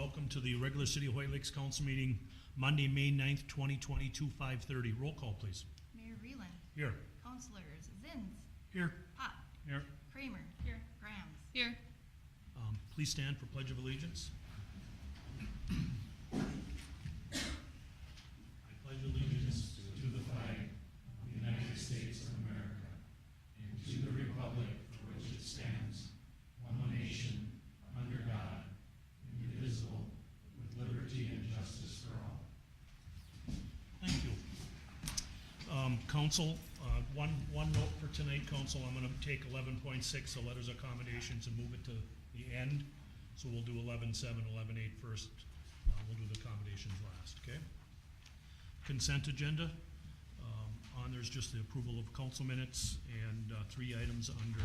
welcome to the regular City of Hoyt Lakes Council meeting, Monday, May 9th, 2022, 5:30. Roll call, please. Mayor Reland. Here. Councilors Zins. Here. Pop. Here. Kramer. Here. Grams. Here. Please stand for Pledge of Allegiance. I pledge allegiance to the flag of the United States of America and to the republic for which it stands, one nation, under God, indivisible, with liberty and justice for all. Thank you. Council, one note for tonight, Council, I'm going to take 11.6, the letters of accommodations, and move it to the end. So we'll do 11.7, 11.8 first. We'll do the accommodations last, okay? Consent agenda. On there's just the approval of council minutes and 3 items under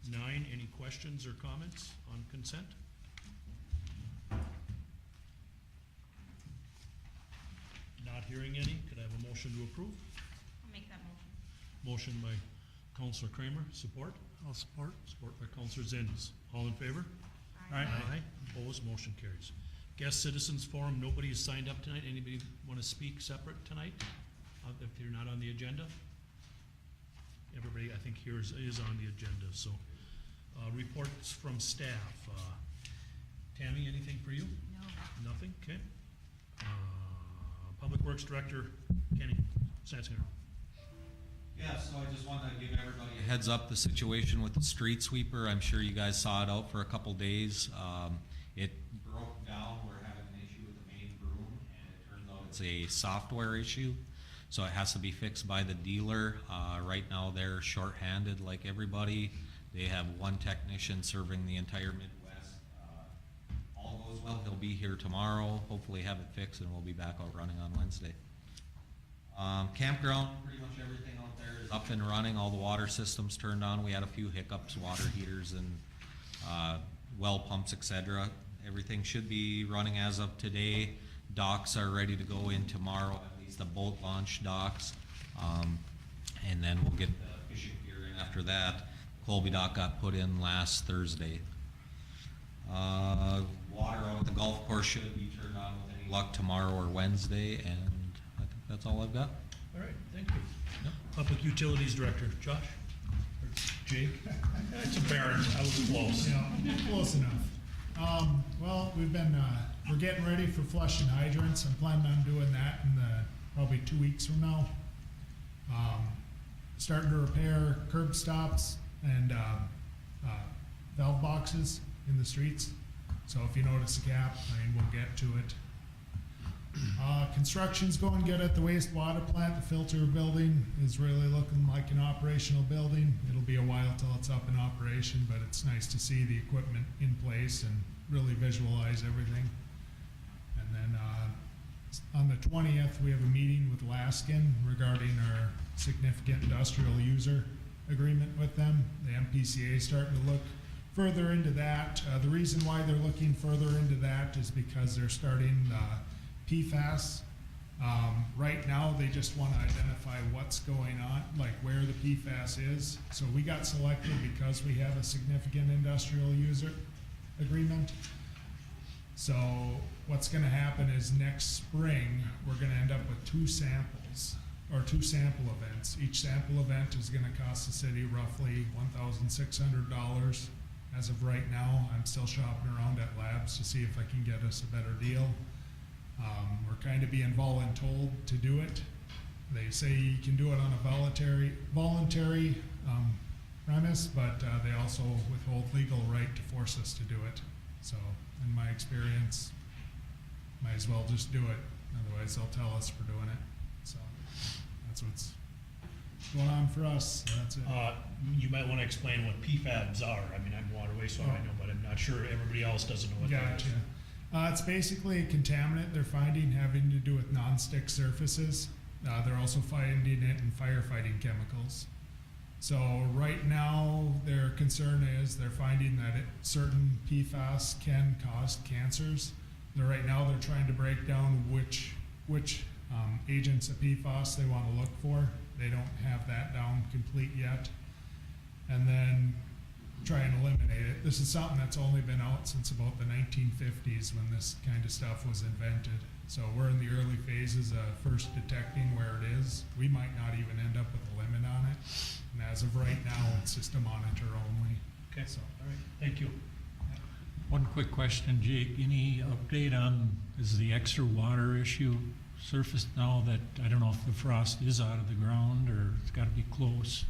9. Any questions or comments on consent? Not hearing any. Could I have a motion to approve? I'll make that motion. Motion by Councilor Kramer. Support? I'll support. Support by Councilor Zins. All in favor? Aye. Opposed? Motion carries. Guest Citizens Forum. Nobody has signed up tonight. Anybody want to speak separate tonight? If you're not on the agenda? Everybody, I think, here is on the agenda. So, reports from staff. Tammy, anything for you? No. Nothing? Okay. Public Works Director Kenny Sansinger. Yeah, so I just wanted to give everybody a heads up, the situation with the street sweeper. I'm sure you guys saw it out for a couple days. It broke down. We're having an issue with the main broom, and it turns out it's a software issue. So it has to be fixed by the dealer. Right now they're shorthanded like everybody. They have one technician serving the entire Midwest. All goes well, he'll be here tomorrow, hopefully have it fixed, and we'll be back out running on Wednesday. Campground, pretty much everything out there is up and running. All the water systems turned on. We had a few hiccups, water heaters and well pumps, etc. Everything should be running as of today. Docks are ready to go in tomorrow, at least the boat launch docks. And then we'll get the fishing gear in after that. Colby dock got put in last Thursday. Water out at the golf course should be turned on with any luck tomorrow or Wednesday, and I think that's all I've got. All right, thank you. Yep. Public Utilities Director, Josh? Or Jake? It's embarrassing, I was close. Yeah, close enough. Well, we're getting ready for flushing hydrants. I'm planning on doing that in probably 2 weeks from now. Starting to repair curb stops and valve boxes in the streets. So if you notice a gap, we'll get to it. Construction's going good at the wastewater plant. The filter building is really looking like an operational building. It'll be a while till it's up in operation, but it's nice to see the equipment in place and really visualize everything. And then on the 20th, we have a meeting with Laskin regarding our significant industrial user agreement with them. The MPCA is starting to look further into that. The reason why they're looking further into that is because they're starting PFAS. Right now, they just want to identify what's going on, like where the PFAS is. So we got selected because we have a significant industrial user agreement. So what's going to happen is next spring, we're going to end up with 2 samples or 2 sample events. Each sample event is going to cost the city roughly $1,600. As of right now, I'm still shopping around at labs to see if I can get us a better deal. We're kind of being voluntold to do it. They say you can do it on a voluntary premise, but they also withhold legal right to force us to do it. So, in my experience, might as well just do it. Otherwise, they'll tell us for doing it. So, that's what's going on for us. So that's it. You might want to explain what PFABs are. I'm water wastewater, I know, but I'm not sure everybody else doesn't know what that is. Gotcha. It's basically a contaminant they're finding having to do with non-stick surfaces. They're also finding it in firefighting chemicals. So right now, their concern is they're finding that certain PFAS can cause cancers. Right now, they're trying to break down which agents of PFAS they want to look for. They don't have that down complete yet. And then try and eliminate it. This is something that's only been out since about the 1950s when this kind of stuff was invented. So we're in the early phases of first detecting where it is. We might not even end up with a limit on it. And as of right now, it's just a monitor only. Okay, So, all right, thank you. One quick question, Jake. Any update on, is the extra water issue surfaced now that, I don't know if the frost is out of the ground or it's got to be close?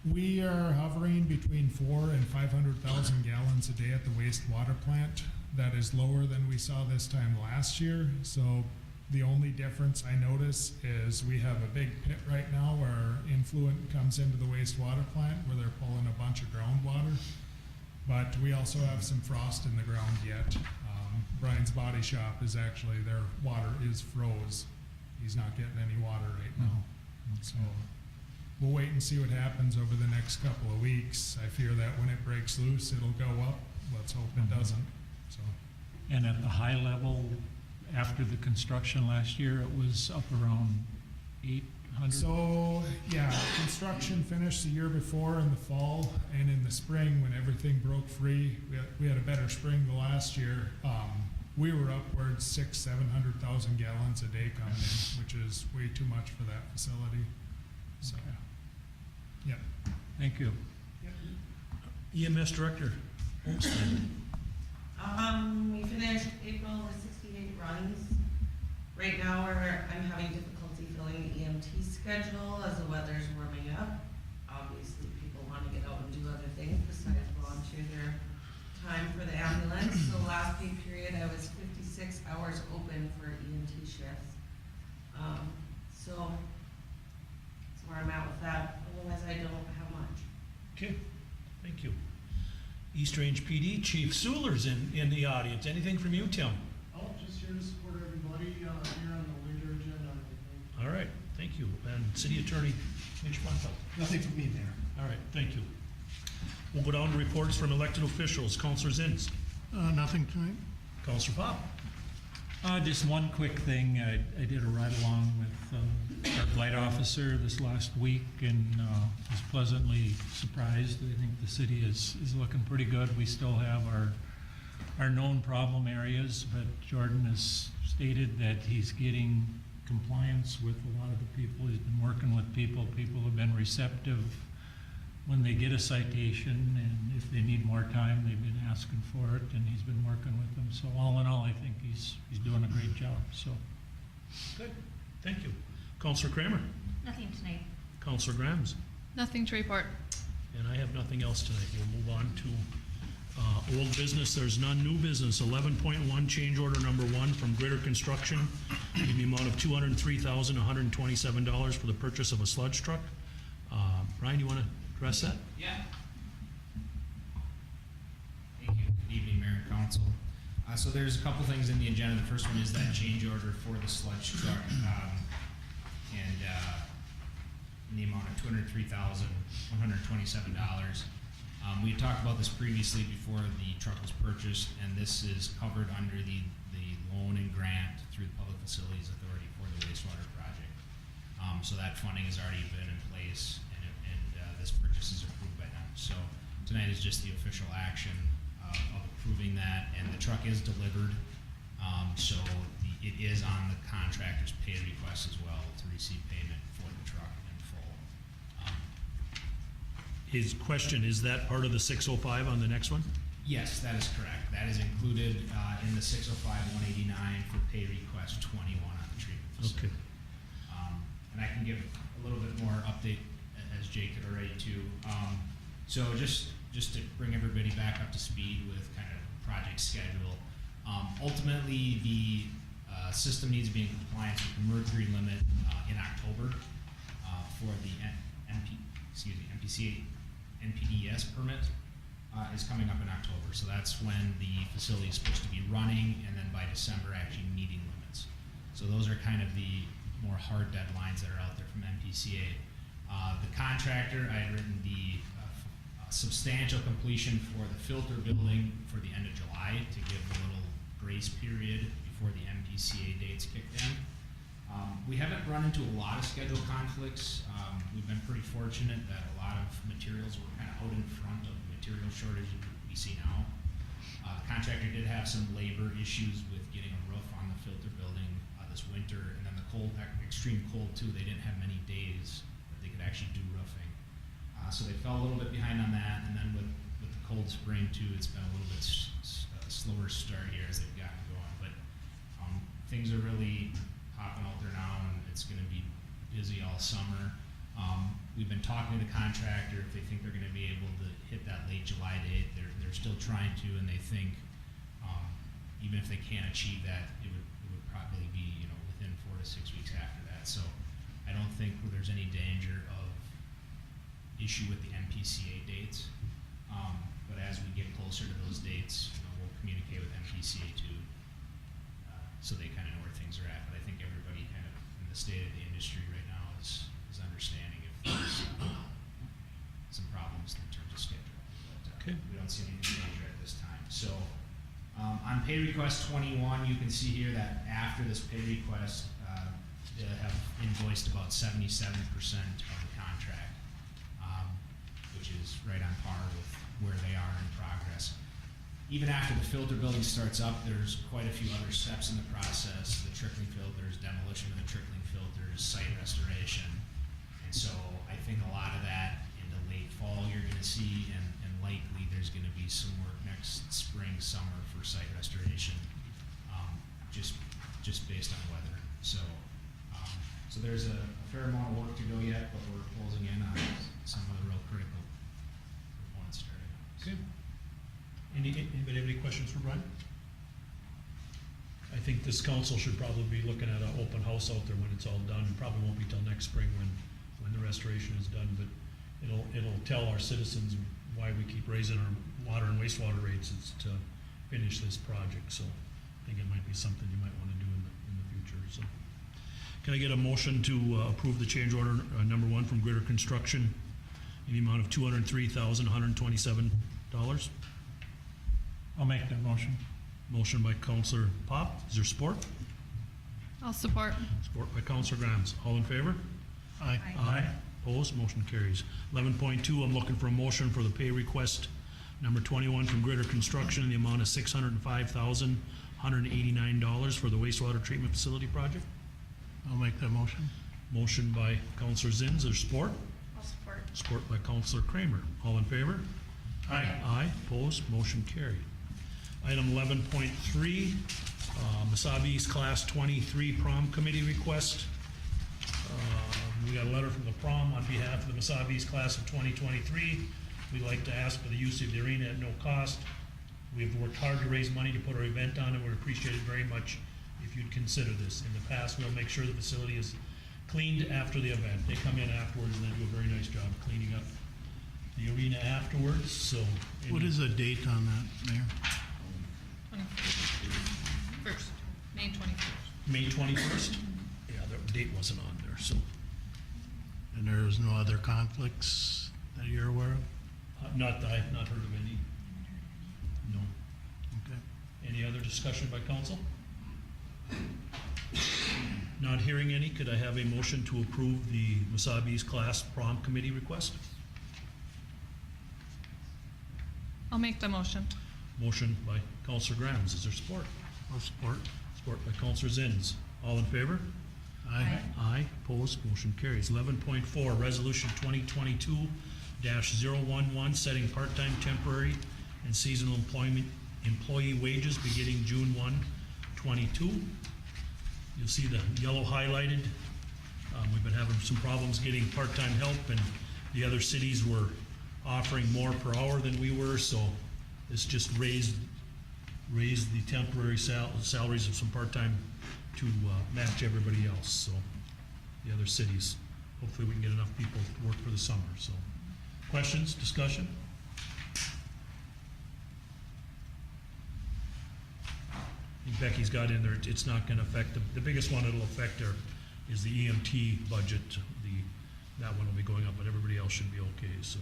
we are hovering between 400,000 and 500,000 gallons a day at the wastewater plant. That is lower than we saw this time last year. So the only difference I notice is we have a big pit right now where influent comes into the wastewater plant where they're pulling a bunch of groundwater. But we also have some frost in the ground yet. Brian's Body Shop is actually, their water is froze. He's not getting any water right now. So we'll wait and see what happens over the next couple of weeks. I fear that when it breaks loose, it'll go up. Let's hope it doesn't. So. And at the high level, after the construction last year, it was up around 800? So, yeah, construction finished the year before in the fall, and in the spring, when everything broke free, we had a better spring the last year. We were upwards 600,000-700,000 gallons a day coming in, which is way too much for that facility. So, yeah. Thank you. EMS Director, Olmsted. We finished April with 68 runs. Right now, I'm having difficulty filling the EMT schedule as the weather's warming up. Obviously, people want to get out and do other things besides volunteer their time for the ambulance. So last pay period, I was 56 hours open for EMT shifts. So that's where I'm at with that. Otherwise, I don't have much. Okay, thank you. East Range PD, Chief Sewler's in the audience. Anything from you, Tim? Oh, just here to support everybody, here on the later agenda, I think. All right, thank you. And City Attorney Mitch Monfeld. Nothing from me there. All right, thank you. We'll go down to reports from elected officials. Counselor Zins. Nothing tonight. Counselor Pop. Just one quick thing. I did a ride-along with our flight officer this last week and was pleasantly surprised. I think the city is looking pretty good. We still have our known problem areas, but Jordan has stated that he's getting compliance with a lot of the people. He's been working with people. People have been receptive when they get a citation, and if they need more time, they've been asking for it, and he's been working with them. So all in all, I think he's doing a great job, so. Good, thank you. Counselor Kramer. Nothing tonight. Counselor Grams. Nothing to report. And I have nothing else tonight. We'll move on to old business. There's none. New business, 11.1, change order number 1 from Gritter Construction in the amount of $203,127 for the purchase of a sludge truck. Ryan, you want to address that? Yeah. Thank you. Good evening, Mayor and Council. So there's a couple things in the agenda. The first one is that change order for the sludge truck, and in the amount of $203,127. We had talked about this previously before the truck was purchased, and this is covered under the loan and grant through the Public Facilities Authority for the wastewater project. So that funding has already been in place, and this purchase is approved by them. So tonight is just the official action of approving that, and the truck is delivered. So it is on the contractor's pay request as well to receive payment for the truck in full. His question, is that part of the 605 on the next one? Yes, that is correct. That is included in the 605-189 for pay request 21 on the treatment facility. Okay. And I can give a little bit more update as Jake had already too. So just to bring everybody back up to speed with kind of project schedule. Ultimately, the system needs to be in compliance with the mercury limit in October for the NPDES permit is coming up in October. So that's when the facility is supposed to be running, and then by December actually meeting limits. So those are kind of the more hard deadlines that are out there from NPCA. The contractor, I had written the substantial completion for the filter building for the end of July to give a little grace period before the MPCA dates kicked in. We haven't run into a lot of schedule conflicts. We've been pretty fortunate that a lot of materials were kind of out in front of the material shortage that we see now. Contractor did have some labor issues with getting a roof on the filter building this winter, and then the cold, extreme cold too. They didn't have many days that they could actually do roofing. So they fell a little bit behind on that, and then with the cold spring too, it's been a little bit slower start here as they've gotten going. But things are really popping out there now, and it's going to be busy all summer. We've been talking to the contractor if they think they're going to be able to hit that late July date. They're still trying to, and they think even if they can't achieve that, it would probably be within 4 to 6 weeks after that. So I don't think there's any danger of issue with the MPCA dates. But as we get closer to those dates, we'll communicate with MPCA too, so they kind of know where things are at. But I think everybody kind of in the state of the industry right now is understanding if there's some problems in terms of schedule. But Okay. we don't see anything major at this time. So on pay request 21, you can see here that after this pay request, they have invoiced about 77% of the contract, which is right on par with where they are in progress. Even after the filter building starts up, there's quite a few other steps in the process: the trickling filters, demolition of the trickling filters, site restoration. And so I think a lot of that in the late fall you're going to see, and likely there's going to be some work next spring, summer for site restoration, just based on weather. So there's a fair amount of work to go yet, but we're closing in on some of the real critical components starting out. Okay. Anybody have any questions for Brian? I think this council should probably be looking at an open house out there when it's all done. It probably won't be till next spring when the restoration is done, but it'll tell our citizens why we keep raising our water and wastewater rates. It's to finish this project, so I think it might be something you might want to do in the future. So, can I get a motion to approve the change order number 1 from Gritter Construction in the amount of $203,127? I'll make that motion. Motion by Counselor Pop. Is there support? I'll support. Support by Counselor Grams. All in favor? Aye. Aye. Opposed? Motion carries. 11.2, I'm looking for a motion for the pay request number 21 from Gritter Construction in the amount of $605,189 for the wastewater treatment facility project. I'll make that motion. Motion by Counselor Zins. Is there support? I'll support. Support by Counselor Kramer. All in favor? Aye. Aye. Opposed? Motion carried. Item 11.3, Masabi's Class 23 Prom Committee request. We got a letter from the prom on behalf of the Masabi's Class of 2023. We'd like to ask for the use of the arena at no cost. We've worked hard to raise money to put our event on, and we'd appreciate it very much if you'd consider this. In the past, we'll make sure the facility is cleaned after the event. They come in afterwards and they do a very nice job cleaning up the arena afterwards, so. What is the date on that, Mayor? 21st, May 21st. May 21st? Yeah, the date wasn't on there, so. And there was no other conflicts that you're aware of? Not that I've not heard of any. No. Okay. Any other discussion by council? Not hearing any, could I have a motion to approve the Masabi's Class Prom Committee request? I'll make the motion. Motion by Counselor Grams. Is there support? I'll support. Support by Counselor Zins. All in favor? Aye. Aye. Opposed? Motion carries. 11.4, Resolution 2022-011, setting part-time, temporary, and seasonal employee wages beginning June 1, 22. You'll see the yellow highlighted. We've been having some problems getting part-time help, and the other cities were offering more per hour than we were, so this just raised the temporary salaries of some part-time to match everybody else, so the other cities. Hopefully we can get enough people to work for the summer, so. Questions, discussion? I think Becky's got in there, it's not gonna affect, the biggest one it'll affect is the EMT budget. That one will be going up, but everybody else should be okay, so.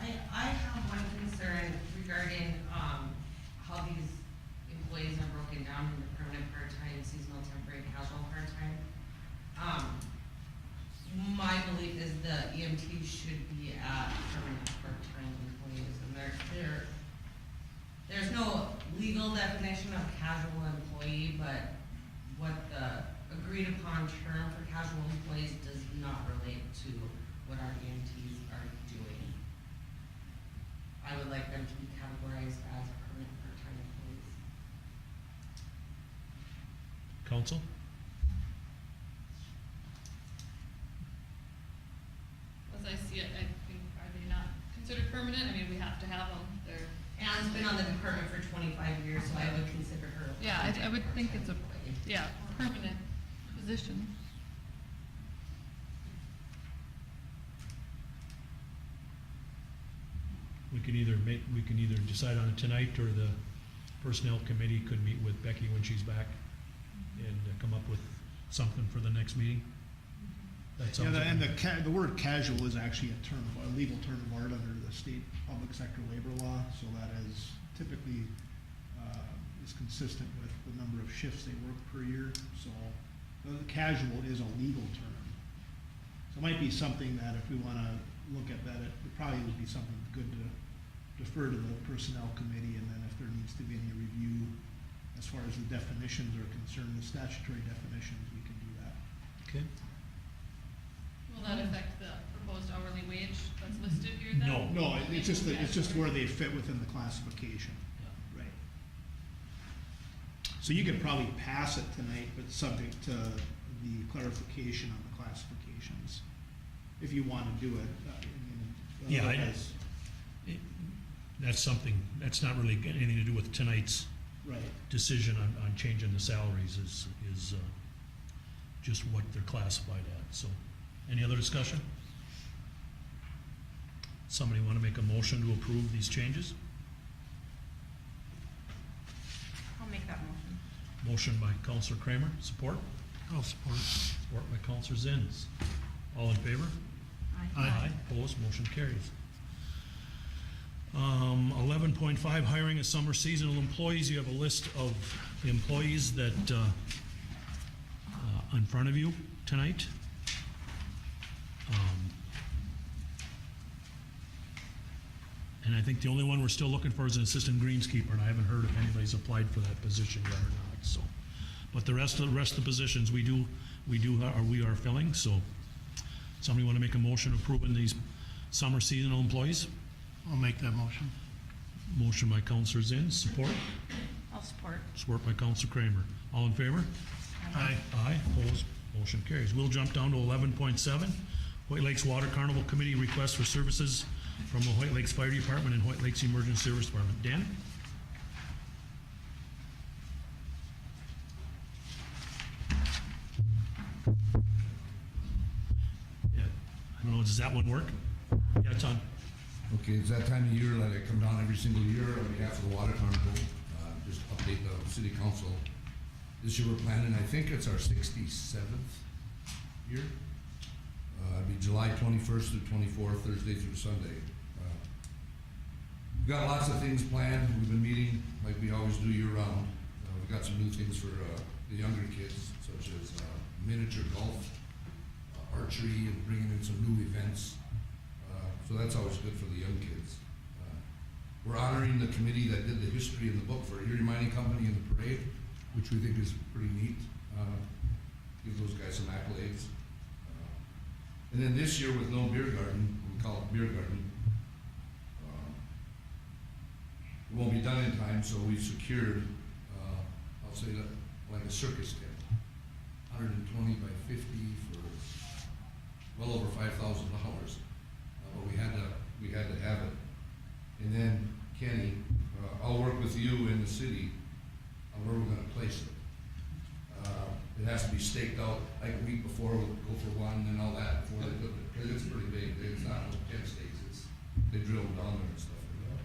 I have one concern regarding, how these employees are broken down into permanent, part-time, seasonal, temporary, casual, part-time. My belief is the EMTs should be at permanent, part-time employees, and there's no legal definition of casual employee, but what the agreed upon term for casual employees does not relate to what our EMTs are doing. I would like them to be categorized as permanent, part-time employees. Council? As I see it, I think, are they not considered permanent? I mean, we have to have them. They're, Anne's been on the department for 25 years, so I would consider her a yeah, I would think it's a, employee. yeah, permanent position. We can either decide on it tonight, or the personnel committee could meet with Becky when she's back and come up with something for the next meeting. That Yeah, sounds and okay. the word casual is actually a legal term of art under the state public sector labor law, so that is typically, is consistent with the number of shifts they work per year, so the casual is a legal term. So it might be something that if we wanna look at that, it probably would be something good to defer to the personnel committee, and then if there needs to be any review as far as the definitions are concerned, the statutory definitions, we can do that. Okay. Will that affect the proposed hourly wage that's listed here then? No. No, it's just where they fit within the classification. Right. So you could probably pass it tonight, but subject to the clarification on the classifications, if you want to do it. Yeah, Otherwise- That's something, that's not really got anything to do with tonight's Right. decision on changing the salaries, is just what they're classified at, so. Any other discussion? Somebody want to make a motion to approve these changes? I'll make that motion. Motion by Counselor Kramer, support? I'll support. Support by Counselor Zins. All in favor? Aye. Opposed, motion carries. 11.5, hiring of summer seasonal employees. You have a list of employees that, in front of you tonight. And I think the only one we're still looking for is an assistant greenskeeper, and I haven't heard if anybody's applied for that position yet or not, so. But the rest of the positions we are filling, so. Somebody want to make a motion approving these summer seasonal employees? I'll make that motion. Motion by Counselor Zins, support? I'll support. Support by Counselor Kramer. All in favor? Aye. Aye, opposed, motion carries. We'll jump down to 11.7. Hoyt Lakes Water Carnival Committee request for services from the Hoyt Lakes Fire Department and Hoyt Lakes Emergency Service Department. Dan? Yeah, I don't know, does that one work? Yeah, it's on. Okay, it's that time of year that I come down every single year on behalf of the Water Carnival, just to update the city council. This year we're planning, I think it's our 67th year. It'd be July 21st through 24th, Thursday through Sunday. We've got lots of things planned. We've been meeting like we always do year round. We've got some new things for the younger kids, such as miniature golf, archery, and bringing in some new events. So that's always good for the young kids. We're honoring the committee that did the history in the book for Erie Mining Company in the parade, which we think is pretty neat. Give those guys some accolades. And then this year with no beer garden, we call it beer garden. It won't be done in time, so we secured, I'll say that, like a circus tent, 120 by 50 for well over $5,000. But we had to have it. And then Kenny, I'll work with you in the city on where we're gonna place it. It has to be staked out like a week before, we'll go for one and all that before they put it, because it's pretty big. It's not no 10 stakes, they drill them down there and stuff like that.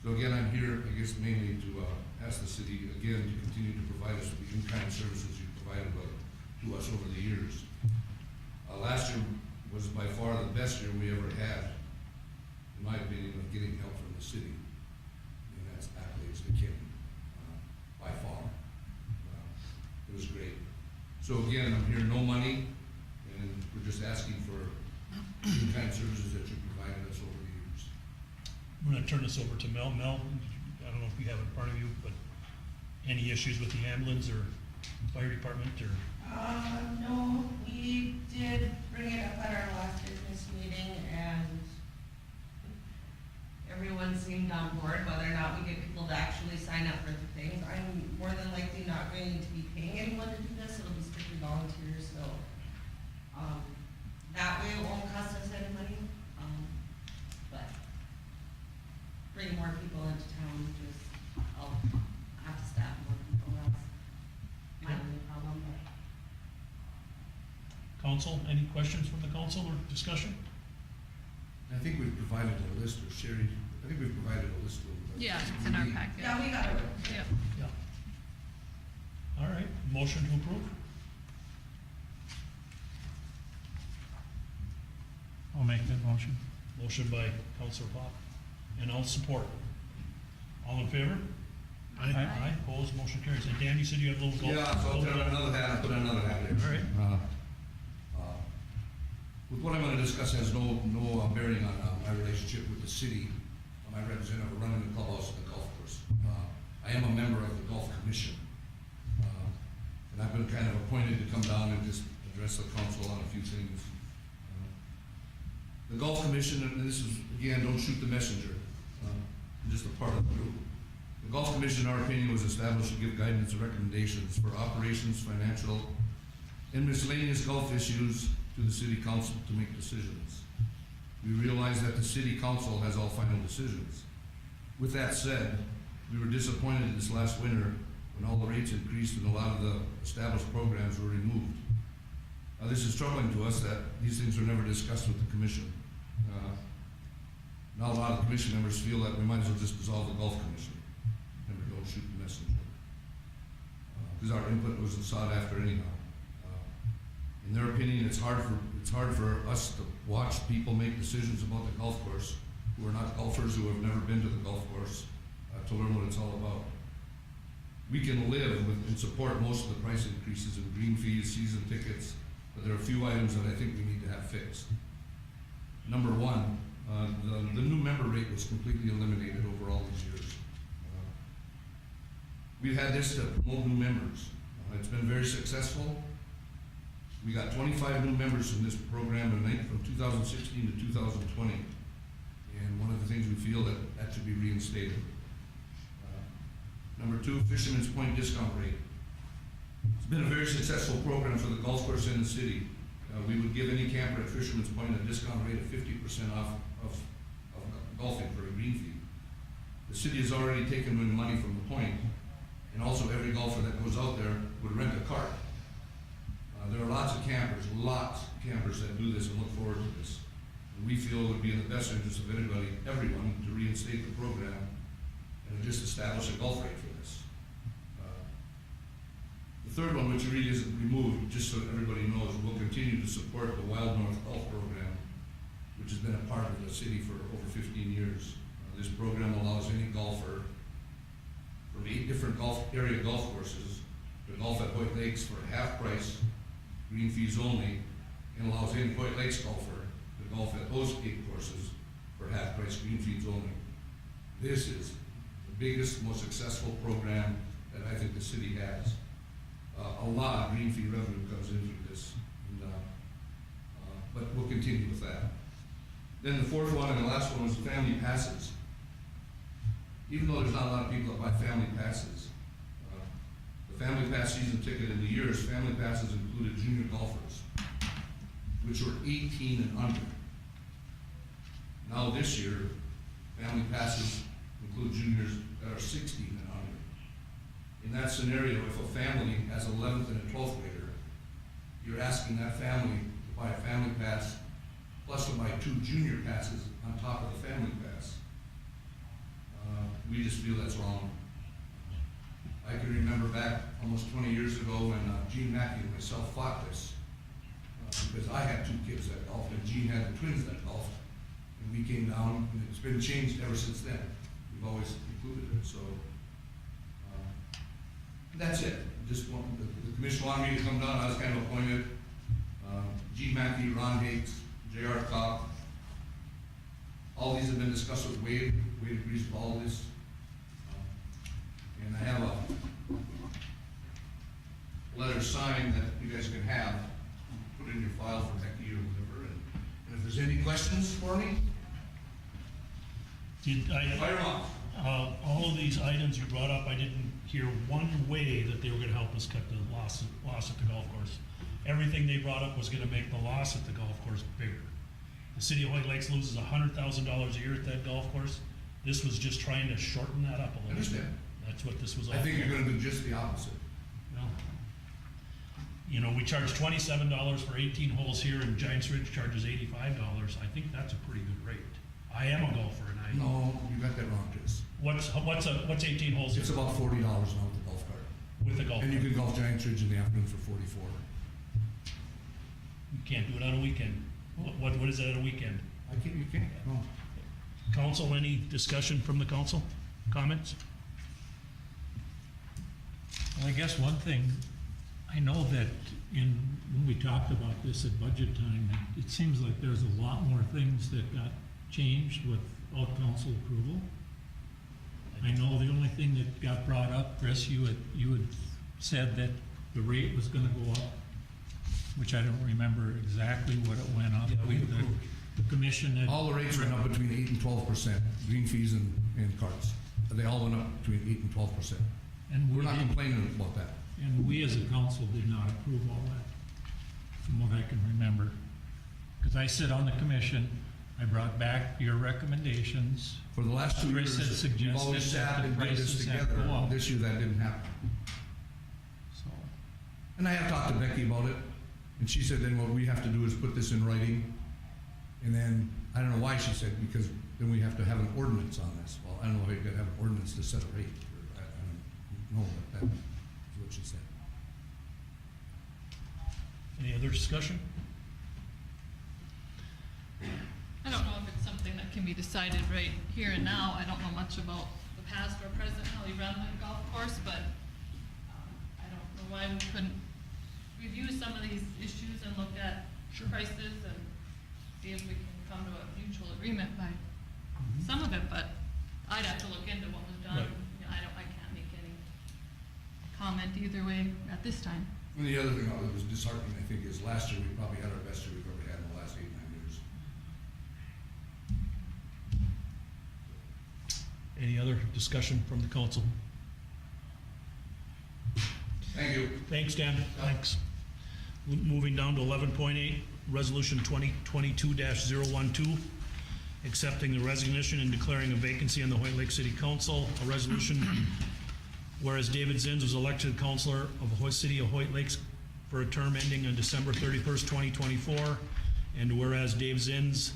So again, I'm here, I guess, mainly to ask the city again to continue to provide us with the in-kind services you've provided to us over the years. Last year was by far the best year we ever had. in my opinion, of getting help from the city. And that's accolades to Kim, by far. It was great. So again, I'm hearing no money, and we're just asking for the kind of services that you provided us over the years. I'm gonna turn this over to Mel. Mel, I don't know if you have it in front of you, but any issues with the ambulance or fire department or? No, we did bring it up at our last business meeting, and everyone seemed on board. Whether or not we get people to actually sign up for the things, I'm more than likely not going to be paying anyone to do this. It'll be strictly volunteers, so, that way it won't cost us any money. But bringing more people into town, just, I'll have to staff more people. That's my only problem, but. Council, any questions from the council or discussion? I think we've provided a list, or Sherry, I think we've provided a list of. Yeah, it's in our packet. Yeah, we got it. Yep. Yeah. All right, motion to approve? I'll make that motion. Motion by Councilor Pop, and I'll support. All in favor? Aye, opposed, motion carries. And Dan, you said you had a little golf? Yeah, so I'll put on another hat, I'll put on another hat here. All right. With what I'm gonna discuss has no bearing on my relationship with the city. I represent running the clubhouse and the golf course. I am a member of the golf commission. And I've been kind of appointed to come down and just address the council on a few things. The golf commission, and this is, again, don't shoot the messenger, I'm just a part of the group. The golf commission, in our opinion, was established to give guidance and recommendations for operations, financial, and miscellaneous golf issues to the city council to make decisions. We realize that the city council has all final decisions. With that said, we were disappointed this last winter when all the rates increased and a lot of the established programs were removed. This is troubling to us that these things were never discussed with the commission. Now a lot of the commission members feel that we might as well just dissolve the golf commission. Remember, don't shoot the messenger. Because our input wasn't sought after anyhow. In their opinion, it's hard for us to watch people make decisions about the golf course who are not golfers, who have never been to the golf course, to learn what it's all about. We can live with and support most of the price increases in green fees, season tickets, but there are a few items that I think we need to have fixed. Number one, the new member rate was completely eliminated over all these years. We've had this to promote new members. It's been very successful. We got 25 new members in this program from 2016 to 2020. And one of the things we feel that should be reinstated. Number two, Fisherman's Point discount rate. It's been a very successful program for the golf course in the city. We would give any camper at Fisherman's Point a discount rate of 50% off of golfing for a green fee. The city has already taken in money from the point, and also every golfer that goes out there would rent a cart. There are lots of campers that do this and look forward to this. And we feel it would be in the best interest of everyone to reinstate the program and just establish a golf rate for this. The third one, which really isn't removed, just so everybody knows, we'll continue to support the Wild North Golf Program, which has been a part of the city for over 15 years. This program allows any golfer from 8 different area golf courses to golf at Hoyt Lakes for half price, green fees only, and allows any Hoyt Lakes golfer to golf at those 8 courses for half price, green fees only. This is the biggest, most successful program that I think the city has. A lot of green fee revenue comes in through this, but we'll continue with that. Then the fourth one and the last one was the family passes. Even though there's not a lot of people that buy family passes, the family pass season ticket in the years, family passes included junior golfers, which were 18 and under. Now this year, family passes include juniors that are 16 and under. In that scenario, if a family has 11th and a 12th grader, you're asking that family to buy a family pass plus to buy 2 junior passes on top of the family pass. We just feel that's wrong. I can remember back almost 20 years ago when Gene Mackey and myself fought this because I had 2 kids that golfed and Gene had the twins that golfed. And we came down, and it's been changed ever since then. We've always included it, so, that's it. Just want, the commission wanted me to come down, I was kind of appointed. G. Mackey, Ron Hakes, J.R. Cobb. All these have been discussed with Wade. Wade agrees with all this. And I have a letter signed that you guys can have, put in your file for Becky or whatever. And if there's any questions for me, fire off. All of these items you brought up, I didn't hear one way that they were gonna help us cut the loss at the golf course. Everything they brought up was gonna make the loss at the golf course bigger. The city of Hoyt Lakes loses $100,000 a year at that golf course. This was just trying to shorten that up a little bit. Understand. That's what this was all I think about. you're gonna do just the opposite. No. You know, we charge $27 for 18 holes here, and Giants Ridge charges $85. I think that's a pretty good rate. I am a golfer, and I. No, you got that wrong, Chris. What's 18 holes It's here about $40 now with the golf cart. with a golf And you cart? can golf Giants Ridge in the afternoon for 44. You can't do it on a weekend. What is it at a weekend? You can't, no. Council, any discussion from the council? Comments? Well, I guess one thing, I know that when we talked about this at budget time, it seems like there's a lot more things that got changed without council approval. I know the only thing that got brought up, Chris, you had said that the rate was gonna go up, which I don't remember exactly what it went up. Yeah, we approved. The commission had. All the rates went up between 8 and 12%, green fees and carts. They all went up between 8 and 12%. And We're not complaining about that. And we as a council did not approve all that, from what I can remember. Because I sit on the commission, I brought back your recommendations. For the last 2 Chris had years, we've always suggested that sat the and did this prices had together. go up. This year, that didn't happen. So, And I have talked to Becky about it, and she said then what we have to do is put this in writing. And then, I don't know why she said, because then we have to have an ordinance on this. Well, I don't know how you gotta have an ordinance to set a rate. I don't know, but that is what she said. Any other discussion? I don't know if it's something that can be decided right here and now. I don't know much about the past or present, how we run the golf course, but I don't know why we couldn't review some of these issues and look at Sure. prices and see if we can come to a mutual agreement by some of it, but I'd have to look into what was done. Right. You know, I can't make any comment either way at this time. And the other thing that was disheartening, I think, is last year we probably had our best year we've ever had in the last 8, 9 years. Any other discussion from the council? Thank you. Thanks, Dan. Thanks. Moving down to 11.8, Resolution 2022-012, accepting the resignation and declaring a vacancy on the Hoyt Lake City Council. A resolution, whereas David Zins was elected councilor of the City of Hoyt Lakes for a term ending on December 31st, 2024, and whereas Dave Zins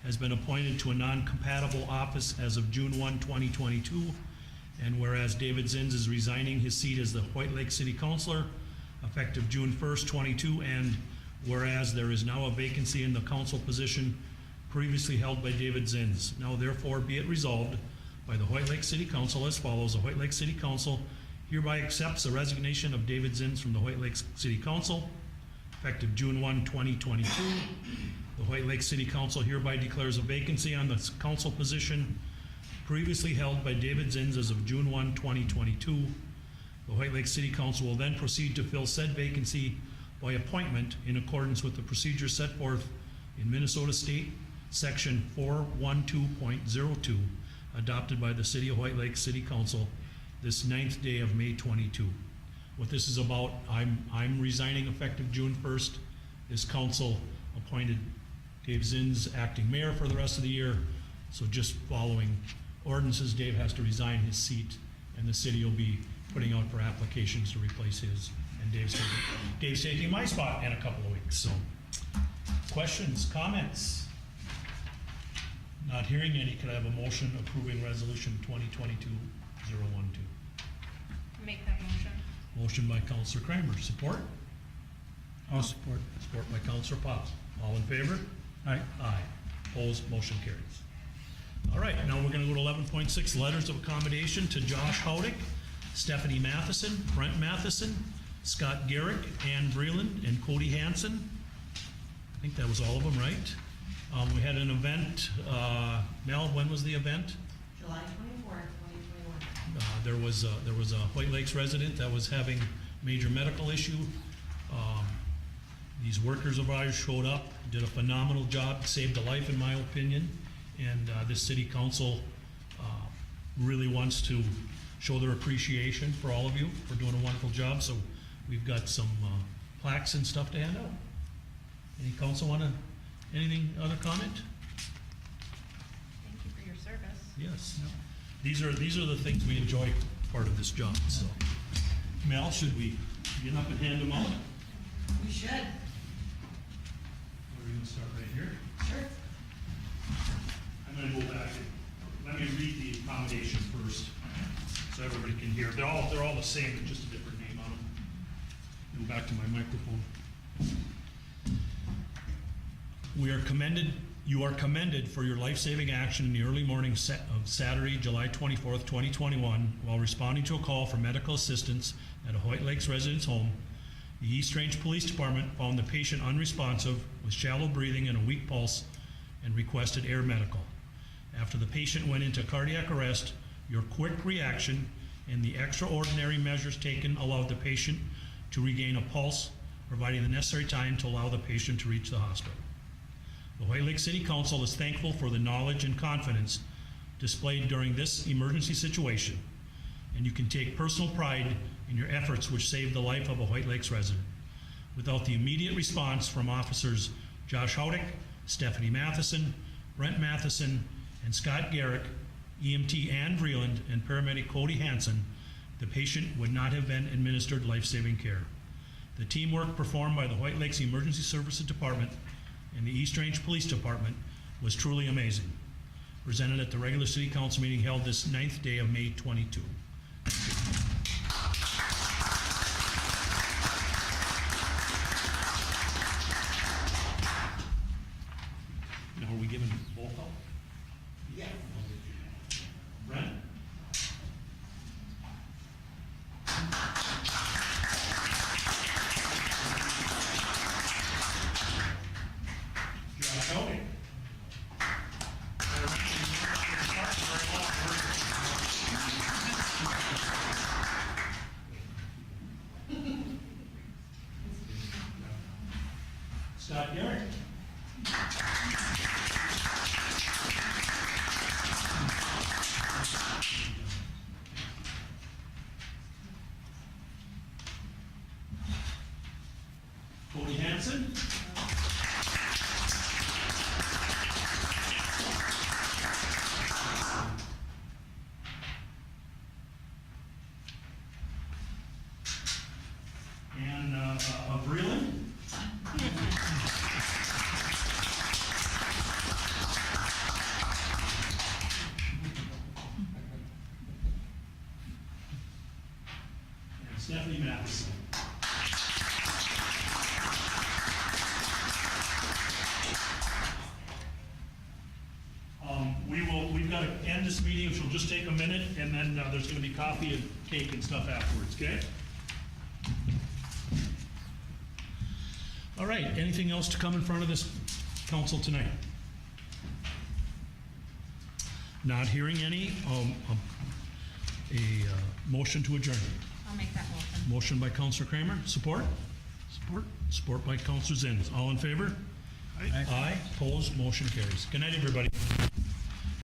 has been appointed to a non-compatible office as of June 1, 2022, and whereas David Zins is resigning his seat as the Hoyt Lake City Councilor effective June 1st, 22, and whereas there is now a vacancy in the council position previously held by David Zins. Now therefore be it resolved by the Hoyt Lake City Council as follows. The Hoyt Lake City Council hereby accepts the resignation of David Zins from the Hoyt Lake City Council effective June 1, 2022. The Hoyt Lake City Council hereby declares a vacancy on the council position previously held by David Zins as of June 1, 2022. The Hoyt Lake City Council will then proceed to fill said vacancy by appointment in accordance with the procedures set forth in Minnesota State Section 412.02, adopted by the City of Hoyt Lake City Council this 9th day of May 22. What this is about, I'm resigning effective June 1st. This council appointed Dave Zins acting mayor for the rest of the year. So just following ordinances, Dave has to resign his seat, and the city will be putting out for applications to replace his. And Dave's taking my spot in a couple of weeks. So, questions, comments? Not hearing any. Could I have a motion approving resolution 2022-012? Make that motion. Motion by Councilor Kramer. Support? I'll support. Support by Councilor Pop. All in favor? Aye. Aye. Opposed, motion carries. All right, now we're gonna go to 11.6, letters of accommodation to Josh Houdick, Stephanie Matheson, Brent Matheson, Scott Garrick, Ann Breland, and Cody Hansen. I think that was all of them, right? We had an event, Mel, when was the event? July 24th, 2021. There was a Hoyt Lakes resident that was having major medical issue. These workers of ours showed up, did a phenomenal job, saved a life in my opinion, and this city council really wants to show their appreciation for all of you for doing a wonderful job. So we've got some plaques and stuff to hand out. Any council anything, other comment? Thank you for your service. Yes. These are the things we enjoy part of this job, so. Mel, should we get up and hand them out? We should. We're gonna start right here. Sure. I'm gonna go back and, let me read the accommodation first, so everybody can hear. They're all the same, but just a different name on them. Go back to my microphone. You are commended for your life-saving action in the early morning of Saturday, July 24th, 2021, while responding to a call for medical assistance at a Hoyt Lakes residence home. The East Range Police Department found the patient unresponsive with shallow breathing and a weak pulse and requested air medical. After the patient went into cardiac arrest, your quick reaction and the extraordinary measures taken allowed the patient to regain a pulse, providing the necessary time to allow the patient to reach the hospital. The Hoyt Lake City Council is thankful for the knowledge and confidence displayed during this emergency situation, and you can take personal pride in your efforts which saved the life of a Hoyt Lakes resident. Without the immediate response from officers Josh Houdick, Stephanie Matheson, Brent Matheson, and Scott Garrick, EMT Ann Vreeland, and paramedic Cody Hansen, the patient would not have been administered life-saving care. The teamwork performed by the Hoyt Lakes Emergency Services Department and the East Range Police Department was truly amazing. Presented at the regular City Council meeting held this 9th day of May 22. Now, are we giving roll call? Yes. Brent? Josh Houdick? Scott Garrett? Cody Hansen? And Vreeland? And Stephanie Matheson. We've got to end this meeting, which will just take a minute, and then there's going to be coffee and cake and stuff afterwards, okay? All right, anything else to come in front of this council tonight? Not hearing any, motion to adjourn. I'll make that motion. Motion by Councilor Kramer, support? Support. Support by Councilor Zins. All in favor? Aye. Aye, opposed, motion carries. Good night, everybody.